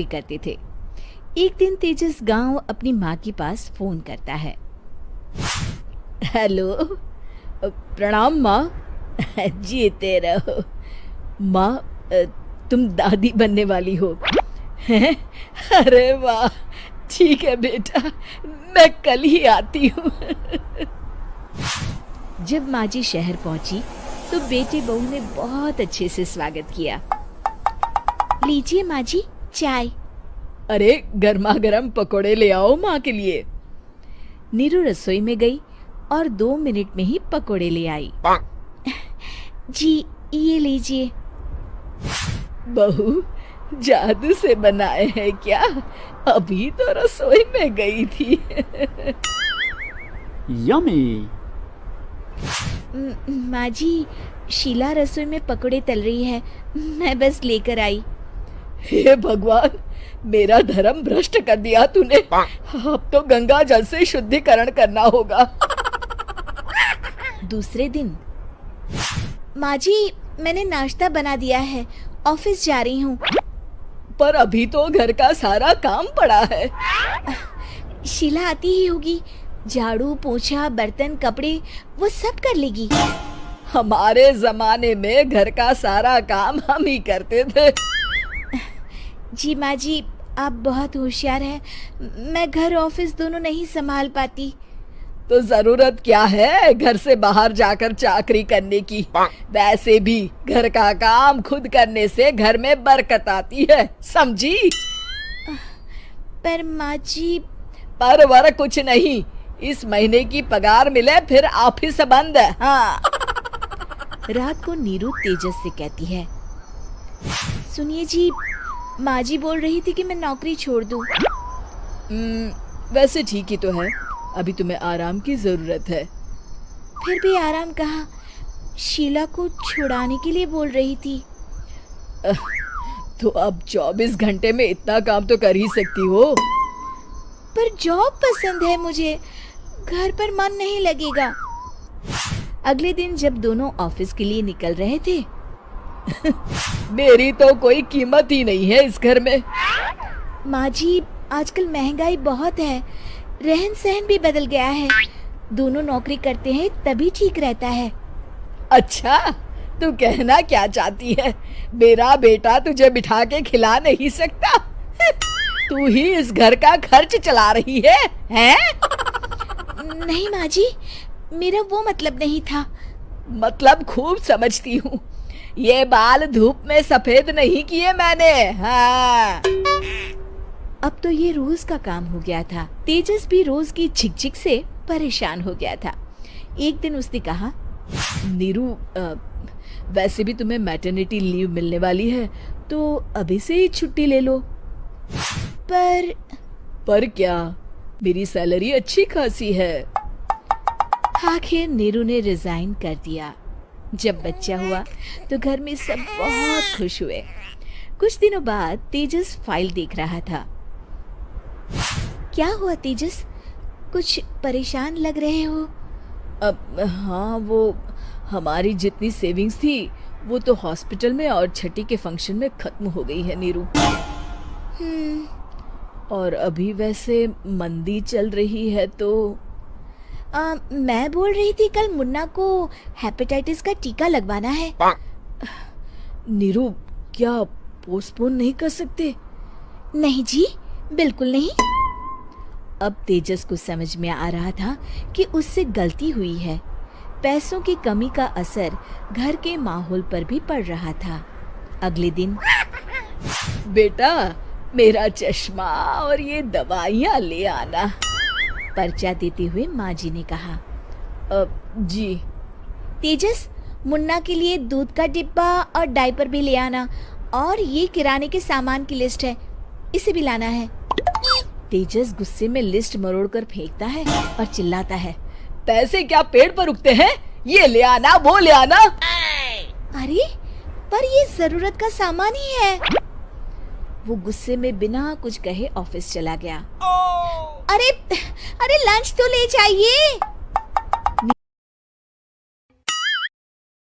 करते थे। एक दिन तेजस गांव अपनी माँ के पास फोन करता है। हेलो, प्रणाम माँ। जीते रहो माँ, तुम दादी बनने वाली हो हैं? अरे वाह, ठीक है बेटा, मैं कल ही आती हूँ। जब माँ जी शहर पहुंची तो बेटे बहू ने बहुत अच्छे से स्वागत किया। लीजिए माँ जी चाय। अरे गर्मा गर्म पकोड़े ले आओ माँ के लिए। नीरू रसोई में गई और 2 मिनट में ही पकोड़े ले आई। जी ये लीजिए। बहू जादू से बनाए हैं क्या? अभी तो रसोई में गई थी। यम्मी। माँ जी, शीला रसोई में पकोड़े तल रही है, मैं बस लेकर आई। हे भगवान, मेरा धर्म भ्रष्ट कर दिया तूने। अब तो गंगा जल से शुद्धिकरण करना होगा। दूसरे दिन, माँ जी मैंने नाश्ता बना दिया है, ऑफिस जा रही हूँ। पर अभी तो घर का सारा काम पड़ा है। शीला आती ही होगी, झाड़ू पोछा बर्तन कपड़े वो सब कर लेगी। हमारे जमाने में घर का सारा काम हम ही करते थे। जी माँ जी, आप बहुत होशियार हैं, मैं घर ऑफिस दोनों नहीं संभाल पाती। तो जरूरत क्या है घर से बाहर जाकर चाकरी करने की? वैसे भी घर का काम खुद करने से घर में बरकत आती है, समझी? पर माँ जी। पर वर कुछ नहीं, इस महीने की पगार मिले फिर ऑफिस बंद है। हाँ। रात को नीरू तेजस से कहती है, सुनिए जी, माँ जी बोल रही थी कि मैं नौकरी छोड़ दूं। वैसे ठीक ही तो है, अभी तुम्हें आराम की जरूरत है। फिर भी आराम कहाँ, शीला को छुड़ाने के लिए बोल रही थी। तो अब 24 घंटे में इतना काम तो कर ही सकती हो। पर जॉब पसंद है मुझे, घर पर मन नहीं लगेगा। अगले दिन जब दोनों ऑफिस के लिए निकल रहे थे, मेरी तो कोई कीमत ही नहीं है इस घर में। माँ जी, आजकल महंगाई बहुत है, रहन सहन भी बदल गया है, दोनों नौकरी करते हैं तभी ठीक रहता है। अच्छा, तू कहना क्या चाहती है? मेरा बेटा तुझे बिठा के खिला नहीं सकता? तू ही इस घर का खर्च चला रही है, हैं? नहीं माँ जी, मेरा वो मतलब नहीं था। मतलब खूब समझती हूँ, ये बाल धूप में सफेद नहीं किए मैंने। हाँ। अब तो ये रोज का काम हो गया था। तेजस भी रोज की झिकझिक से परेशान हो गया था। एक दिन उसने कहा, नीरू, वैसे भी तुम्हें मैटरनिटी लीव मिलने वाली है, तो अभी से ही छुट्टी ले लो। पर क्या, मेरी सैलरी अच्छी खासी है। आखिर नीरू ने रिजाइन कर दिया। जब बच्चा हुआ तो घर में सब बहुत खुश हुए। कुछ दिनों बाद तेजस फाइल देख रहा था। क्या हुआ तेजस, कुछ परेशान लग रहे हो? अब हाँ, वो हमारी जितनी सेविंग्स थी वो तो हॉस्पिटल में और छठी के फंक्शन में खत्म हो गई है नीरू। और अभी वैसे मंदी चल रही है तो मैं बोल रही थी कल मुन्ना को हेपेटाइटिस का टीका लगवाना है। नीरू, क्या पोस्टपोन नहीं कर सकते? नहीं जी, बिल्कुल नहीं। अब तेजस को समझ में आ रहा था कि उससे गलती हुई है। पैसों की कमी का असर घर के माहौल पर भी पड़ रहा था। अगले दिन, बेटा मेरा चश्मा और ये दवाइयाँ ले आना, पर्चा देते हुए माँ जी ने कहा। जी। तेजस, मुन्ना के लिए दूध का डिब्बा और डायपर भी ले आना, और ये किराने के सामान की लिस्ट है, इसे भी लाना है। तेजस गुस्से में लिस्ट मरोड़कर फेंकता है और चिल्लाता है, पैसे क्या पेड़ पर उगते हैं? ये ले आना, वो ले आना। अरे पर ये जरूरत का सामान ही है। वो गुस्से में बिना कुछ कहे ऑफिस चला गया। अरे लंच तो ले जाइए।